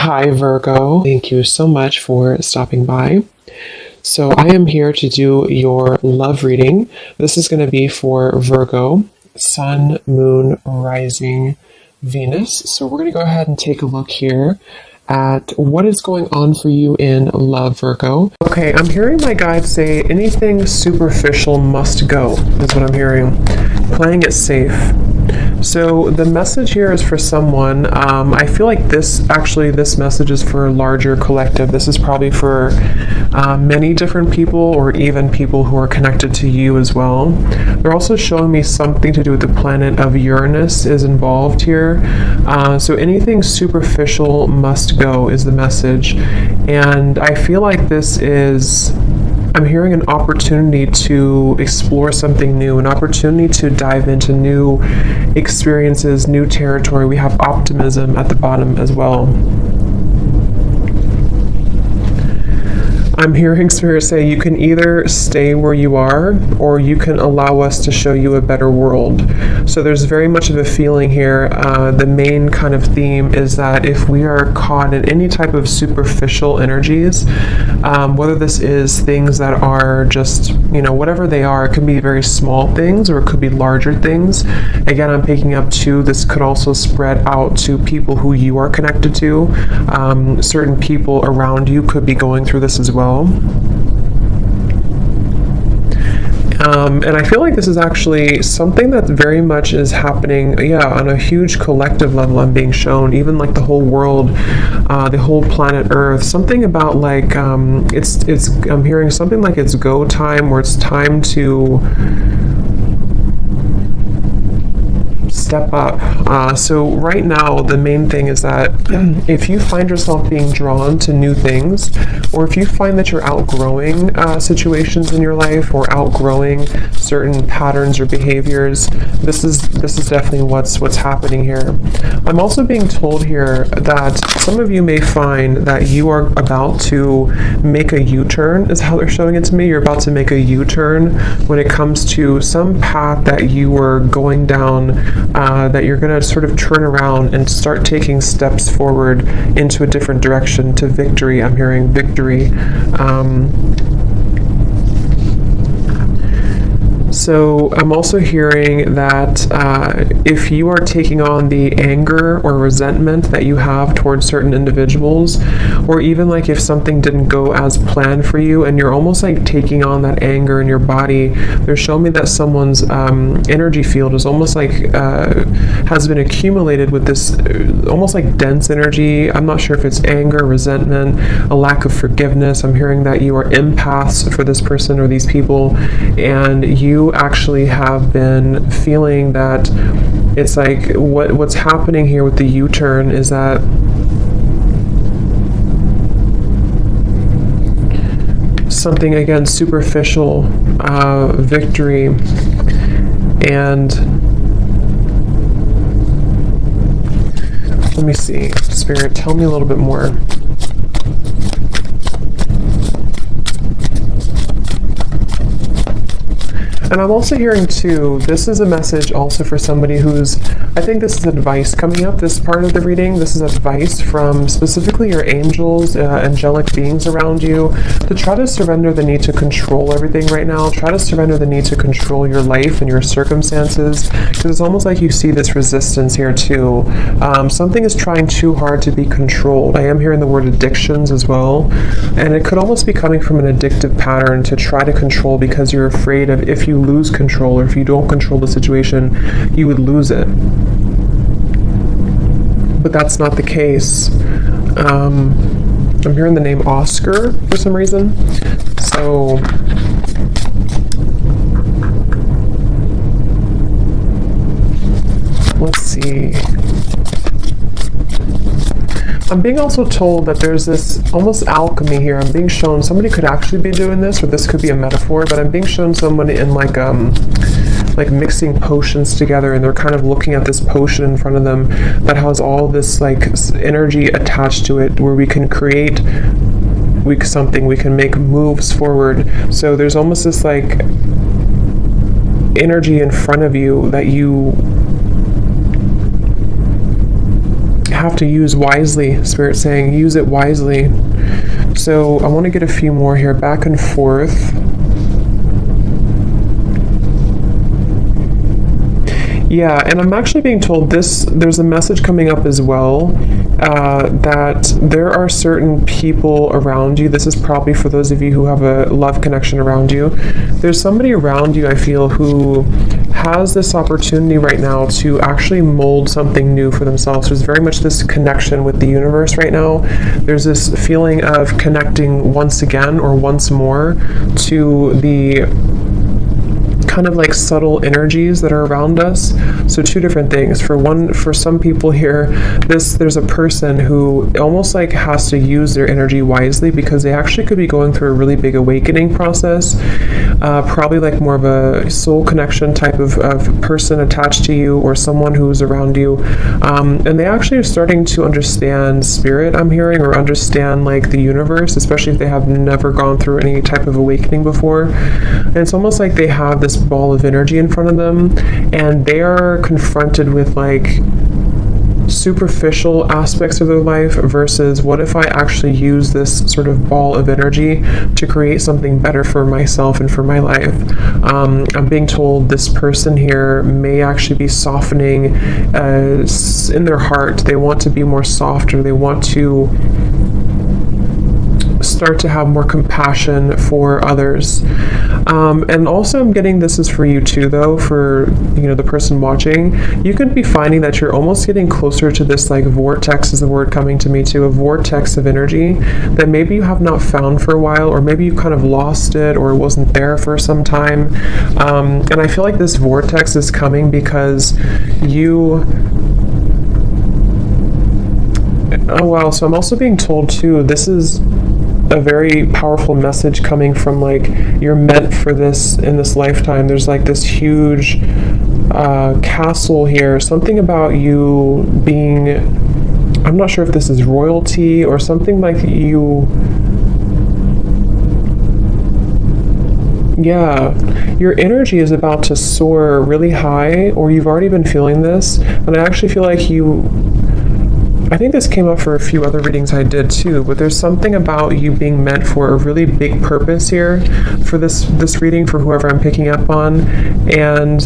Hi, Virgo. Thank you so much for stopping by. So, I am here to do your love reading. This is going to be for Virgo, Sun, Moon, Rising, Venus. So, we're going to go ahead and take a look here at what is going on for you in love, Virgo. Okay, I'm hearing my guides say anything superficial must go, is what I'm hearing. Playing it safe. So the message here is for someone. I feel like this message is for a larger collective. This is probably for many different people, or even people who are connected to you as well. They're also showing me something to do with the planet of Uranus is involved here. So anything superficial must go is the message. And I feel like I'm hearing an opportunity to explore something new, an opportunity to dive into new experiences, new territory. We have optimism at the bottom as well. I'm hearing Spirit say you can either stay where you are, or you can allow us to show you a better world. So there's very much of a feeling here. The main kind of theme is that if we are caught in any type of superficial energies, whether this is things that are just, whatever they are, it can be very small things or it could be larger things. Again, I'm picking up too, this could also spread out to people who you are connected to. Certain people around you could be going through this as well. And I feel like this is actually something that very much is happening, on a huge collective level. I'm being shown, even like the whole world, the whole planet Earth. Something about like I'm hearing something like it's go time, or it's time to step up. So right now, the main thing is that if you find yourself being drawn to new things, or if you find that you're outgrowing situations in your life, or outgrowing certain patterns or behaviors, this is definitely what's happening here. I'm also being told here that some of you may find that you are about to make a U-turn, is how they're showing it to me. You're about to make a U-turn when it comes to some path that you were going down, that you're going to sort of turn around and start taking steps forward into a different direction to victory. I'm hearing victory. So I'm also hearing that if you are taking on the anger or resentment that you have towards certain individuals, or even like if something didn't go as planned for you and you're almost like taking on that anger in your body, they're showing me that someone's energy field is almost like has been accumulated with this almost like dense energy. I'm not sure if it's anger, resentment, a lack of forgiveness. I'm hearing that you are empaths for this person or these people, and you actually have been feeling that it's like what's happening here with the U-turn is that something, again, superficial, victory, and let me see, Spirit, tell me a little bit more. And I'm also hearing too, this is a message also for somebody who's, I think this is advice coming up, this part of the reading. This is advice from specifically your angels, angelic beings around you, to try to surrender the need to control everything right now. Try to surrender the need to control your life and your circumstances, because it's almost like you see this resistance here too. Something is trying too hard to be controlled. I am hearing the word addictions as well, and it could almost be coming from an addictive pattern to try to control, because you're afraid of if you lose control, or if you don't control the situation, you would lose it. But that's not the case. I'm hearing the name Oscar for some reason. So let's see. I'm being also told that there's this almost alchemy here. I'm being shown somebody could actually be doing this, or this could be a metaphor, but I'm being shown somebody in like mixing potions together, and they're kind of looking at this potion in front of them that has all this like energy attached to it, where we can create something, we can make moves forward. So there's almost this like energy in front of you that you have to use wisely. Spirit saying use it wisely. So I want to get a few more here, back and forth. Yeah, and I'm actually being told there's a message coming up as well, that there are certain people around you. This is probably for those of you who have a love connection around you. There's somebody around you, I feel, who has this opportunity right now to actually mold something new for themselves. There's very much this connection with the universe right now. There's this feeling of connecting once again or once more to the kind of like subtle energies that are around us. So two different things. For some people here, there's a person who almost like has to use their energy wisely, because they actually could be going through a really big awakening process, probably like more of a soul connection type of person attached to you, or someone who's around you, and they actually are starting to understand spirit, I'm hearing, or understand like the universe, especially if they have never gone through any type of awakening before. And it's almost like they have this ball of energy in front of them, and they are confronted with like superficial aspects of their life versus what if I actually use this sort of ball of energy to create something better for myself and for my life. I'm being told this person here may actually be softening in their heart. They want to be more soft, or they want to start to have more compassion for others. And also I'm getting, this is for you too though, for the person watching, you could be finding that you're almost getting closer to this like vortex is the word coming to me too, a vortex of energy that maybe you have not found for a while, or maybe you kind of lost it or it wasn't there for some time. And I feel like this vortex is coming because oh wow, so I'm also being told too, this is a very powerful message coming from like, you're meant for this in this lifetime. There's like this huge castle here, something about you being, I'm not sure if this is royalty or something like you. Yeah, your energy is about to soar really high, or you've already been feeling this, and I actually feel like I think this came up for a few other readings I did too, but there's something about you being meant for a really big purpose here for this reading, for whoever I'm picking up on, and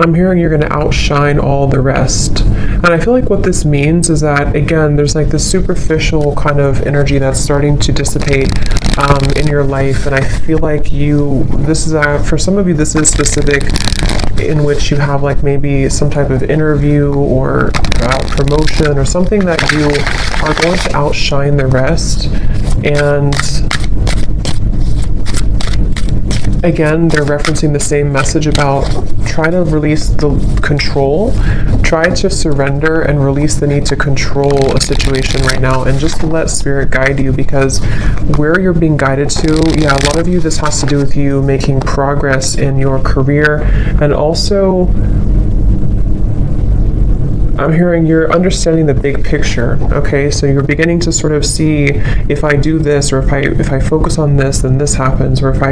I'm hearing you're going to outshine all the rest. And I feel like what this means is that, again, there's like this superficial kind of energy that's starting to dissipate in your life, and I feel like this is for some of you, this is specific, in which you have like maybe some type of interview or promotion or something that you are going to outshine the rest. And again, they're referencing the same message about try to release the control, try to surrender and release the need to control a situation right now, and just let spirit guide you, because where you're being guided to, a lot of you, this has to do with you making progress in your career, and also I'm hearing you're understanding the big picture. Okay, so you're beginning to sort of see, if I do this, or if I focus on this, then this happens, or if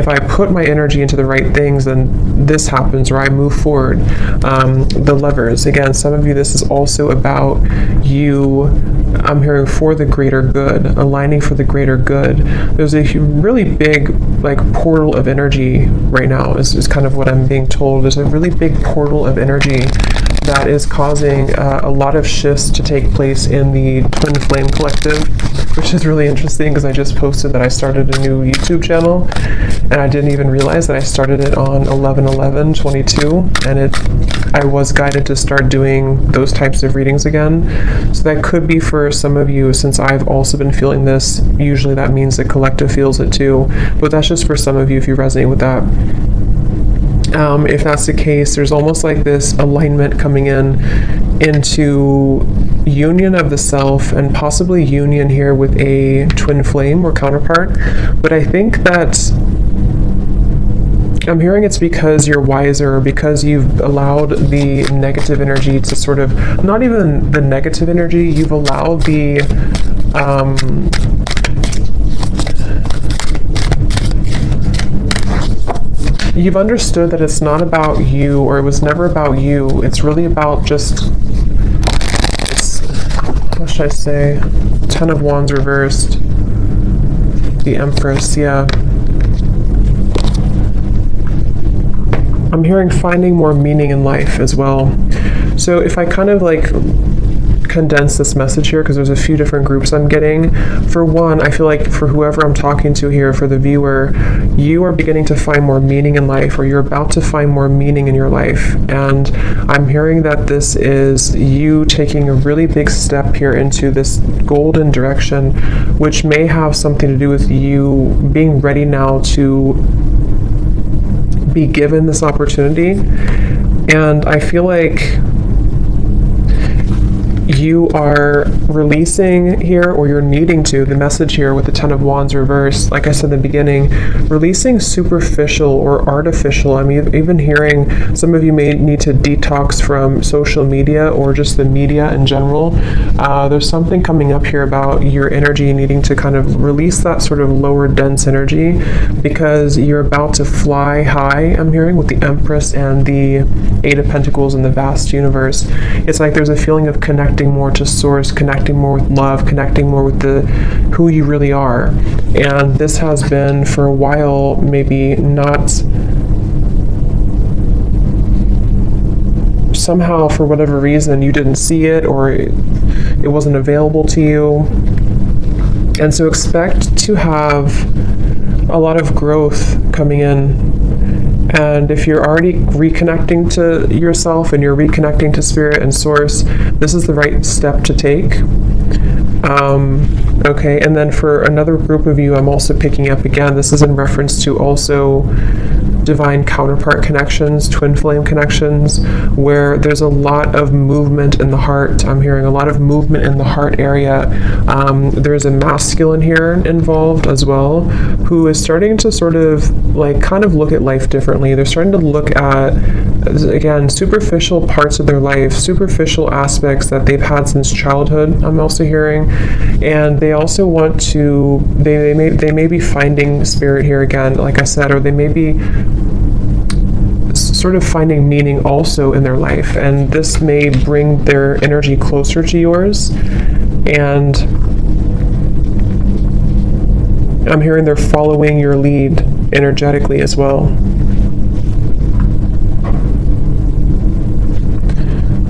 I put my energy into the right things, then this happens, or I move forward. The levers, again, some of you, this is also about you, I'm hearing, for the greater good, aligning for the greater good. There's a really big like portal of energy right now, is kind of what I'm being told. There's a really big portal of energy that is causing a lot of shifts to take place in the Twin Flame Collective, which is really interesting because I just posted that I started a new YouTube channel, and I didn't even realize that I started it on 11/11/22, and I was guided to start doing those types of readings again. So that could be for some of you, since I've also been feeling this. Usually that means the collective feels it too, but that's just for some of you if you resonate with that. If that's the case, there's almost like this alignment coming into union of the self, and possibly union here with a twin flame or counterpart. But I think that I'm hearing it's because you're wiser, because you've allowed the negative energy to sort of, not even the negative energy, you've allowed the you've understood that it's not about you, or it was never about you. It's really about just should I say? Ten of Wands reversed. The Empress, yeah. I'm hearing finding more meaning in life as well. So if I kind of like condense this message here, because there's a few different groups I'm getting. For one, I feel like for whoever I'm talking to here, for the viewer, you are beginning to find more meaning in life, or you're about to find more meaning in your life. And I'm hearing that this is you taking a really big step here into this golden direction, which may have something to do with you being ready now to be given this opportunity. And I feel like you are releasing here, or you're needing to, the message here with the Ten of Wands reversed, like I said in the beginning, releasing superficial or artificial. I'm even hearing some of you may need to detox from social media or just the media in general. There's something coming up here about your energy needing to kind of release that sort of lower dense energy, because you're about to fly high, I'm hearing, with the Empress and the Eight of Pentacles in the vast universe. It's like there's a feeling of connecting more to source, connecting more with love, connecting more with who you really are. And this has been for a while maybe not, somehow for whatever reason you didn't see it, or it wasn't available to you. And so expect to have a lot of growth coming in. And if you're already reconnecting to yourself and you're reconnecting to spirit and source, this is the right step to take. Okay, and then for another group of you, I'm also picking up again, this is in reference to also divine counterpart connections, twin flame connections, where there's a lot of movement in the heart. I'm hearing a lot of movement in the heart area. There's a masculine here involved as well, who is starting to sort of like kind of look at life differently. They're starting to look at, again, superficial parts of their life, superficial aspects that they've had since childhood, I'm also hearing. And they also want to, they may be finding spirit here again, like I said, or they may be sort of finding meaning also in their life, and this may bring their energy closer to yours. And I'm hearing they're following your lead energetically as well.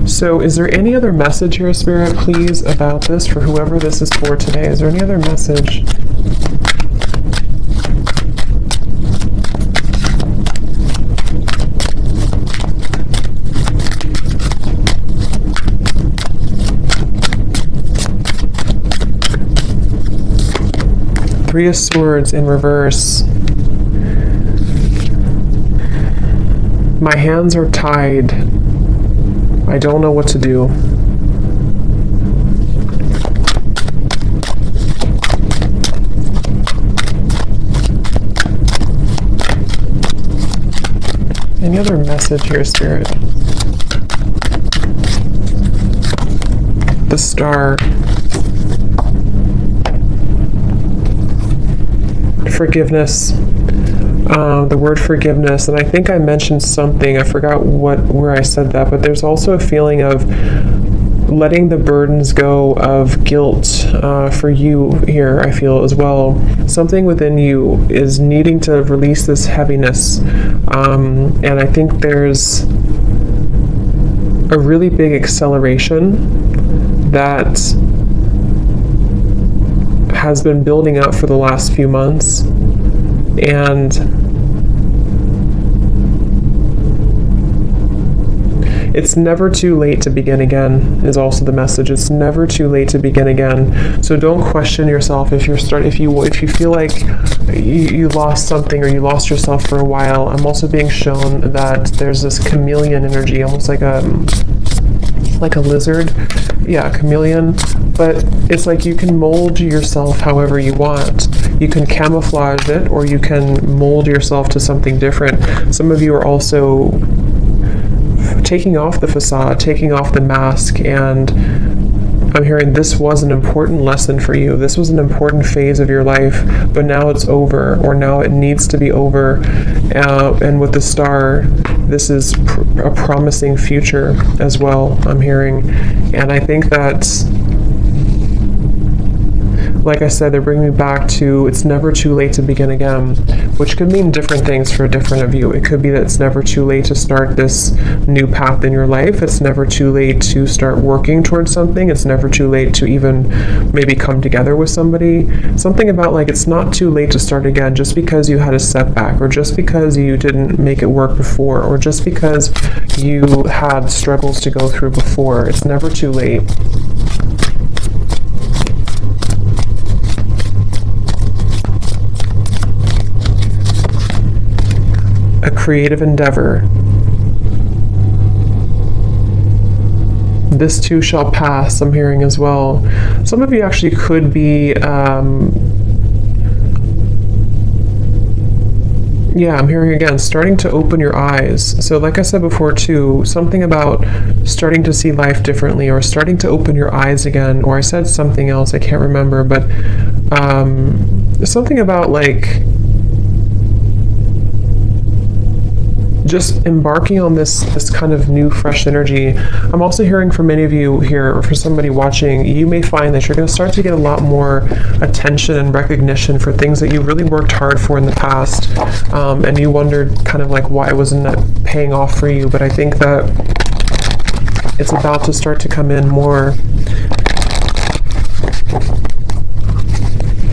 So is there any other message here, Spirit, please, about this for whoever this is for today? Is there any other message? Three of Swords in reverse. My hands are tied. I don't know what to do. Any other message here, Spirit? The Star. Forgiveness. The word forgiveness, and I think I mentioned something, I forgot where I said that, but there's also a feeling of letting the burdens go of guilt for you here, I feel as well. Something within you is needing to release this heaviness, and I think there's a really big acceleration that has been building up for the last few months. And it's never too late to begin again is also the message. It's never too late to begin again. So don't question yourself if you feel like you lost something or you lost yourself for a while. I'm also being shown that there's this chameleon energy, almost like a lizard. Yeah, chameleon. But it's like you can mold yourself however you want. You can camouflage it, or you can mold yourself to something different. Some of you are also taking off the facade, taking off the mask, and I'm hearing this was an important lesson for you. This was an important phase of your life, but now it's over, or now it needs to be over. And with the Star, this is a promising future as well, I'm hearing. And I think that like I said, they're bringing me back to it's never too late to begin again, which could mean different things for different of you. It could be that it's never too late to start this new path in your life. It's never too late to start working towards something. It's never too late to even maybe come together with somebody. Something about like it's not too late to start again just because you had a setback, or just because you didn't make it work before, or just because you had struggles to go through before. It's never too late. A creative endeavor. This too shall pass, I'm hearing as well. Some of you actually could be, I'm hearing again, starting to open your eyes. So like I said before too, something about starting to see life differently, or starting to open your eyes again, or I said something else, I can't remember, but something about like just embarking on this kind of new fresh energy. I'm also hearing from many of you here, or for somebody watching, you may find that you're going to start to get a lot more attention and recognition for things that you really worked hard for in the past, and you wondered kind of like why wasn't that paying off for you. But I think that it's about to start to come in more.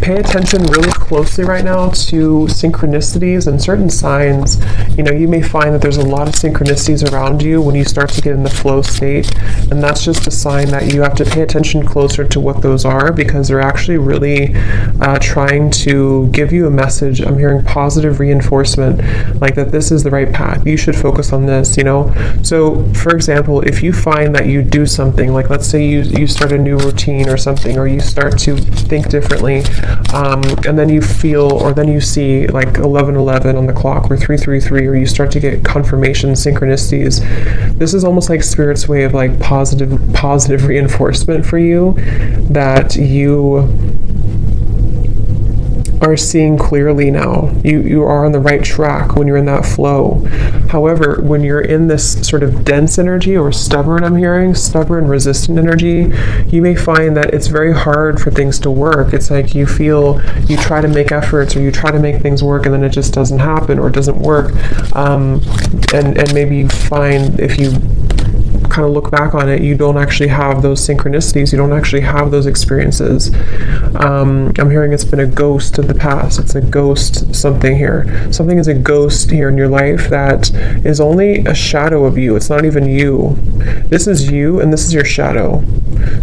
Pay attention really closely right now to synchronicities and certain signs. You know, you may find that there's a lot of synchronicities around you when you start to get in the flow state, and that's just a sign that you have to pay attention closer to what those are, because they're actually really trying to give you a message. I'm hearing positive reinforcement, like that this is the right path. You should focus on this, you know? So, for example, if you find that you do something, like let's say you start a new routine or something, or you start to think differently, and then you feel, or then you see like 11:11 on the clock, or 3:33, or you start to get confirmation synchronicities. This is almost like Spirit's way of like positive reinforcement for you, that you are seeing clearly now. You are on the right track when you're in that flow. However, when you're in this sort of dense energy, or stubborn, I'm hearing, stubborn, resistant energy, you may find that it's very hard for things to work. It's like you feel, you try to make efforts, or you try to make things work, and then it just doesn't happen, or it doesn't work. And maybe you find, if you kind of look back on it, you don't actually have those synchronicities, you don't actually have those experiences. I'm hearing it's been a ghost of the past. It's a ghost something here. Something is a ghost here in your life that is only a shadow of you. It's not even you. This is you, and this is your shadow.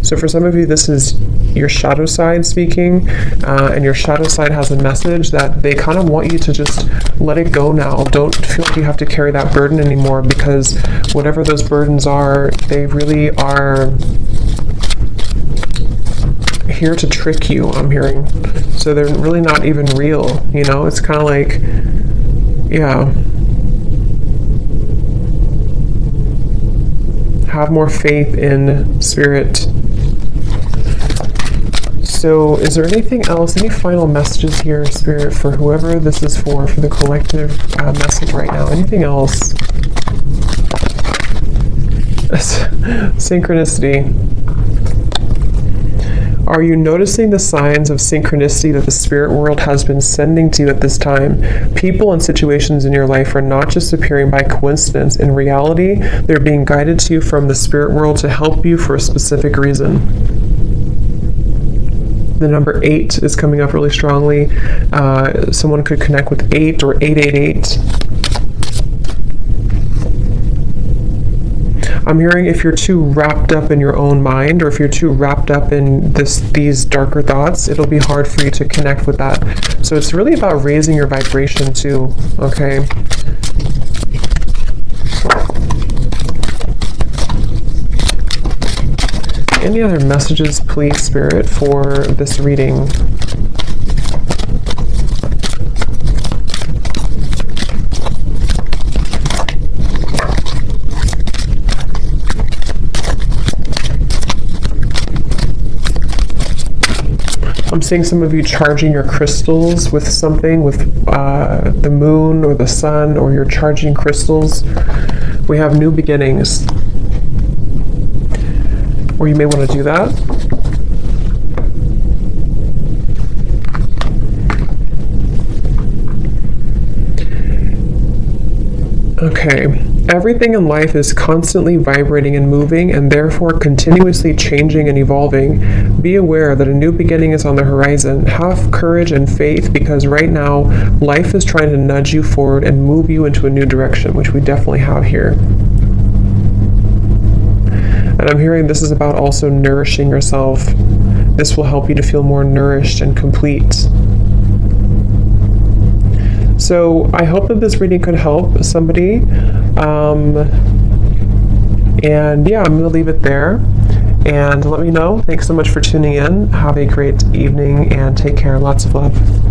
So for some of you, this is your shadow side speaking, and your shadow side has a message that they kind of want you to just let it go now. Don't feel like you have to carry that burden anymore, because whatever those burdens are, they really are here to trick you, I'm hearing. So they're really not even real, you know? It's kind of like, yeah. Have more faith in Spirit. So is there anything else, any final messages here, Spirit, for whoever this is for the collective message right now? Anything else? Synchronicity. Are you noticing the signs of synchronicity that the spirit world has been sending to you at this time? People and situations in your life are not just appearing by coincidence. In reality, they're being guided to you from the spirit world to help you for a specific reason. The number 8 is coming up really strongly. Someone could connect with 8 or 888. I'm hearing if you're too wrapped up in your own mind, or if you're too wrapped up in these darker thoughts, it'll be hard for you to connect with that. So it's really about raising your vibration too, okay? Any other messages, please, Spirit, for this reading? I'm seeing some of you charging your crystals with something, with the moon or the sun, or you're charging crystals. We have new beginnings. Or you may want to do that. Okay, everything in life is constantly vibrating and moving and therefore continuously changing and evolving. Be aware that a new beginning is on the horizon. Have courage and faith because right now life is trying to nudge you forward and move you into a new direction, which we definitely have here. And I'm hearing this is about also nourishing yourself. This will help you to feel more nourished and complete. So I hope that this reading could help somebody. And yeah, I'm going to leave it there. And let me know. Thanks so much for tuning in. Have a great evening and take care. Lots of love.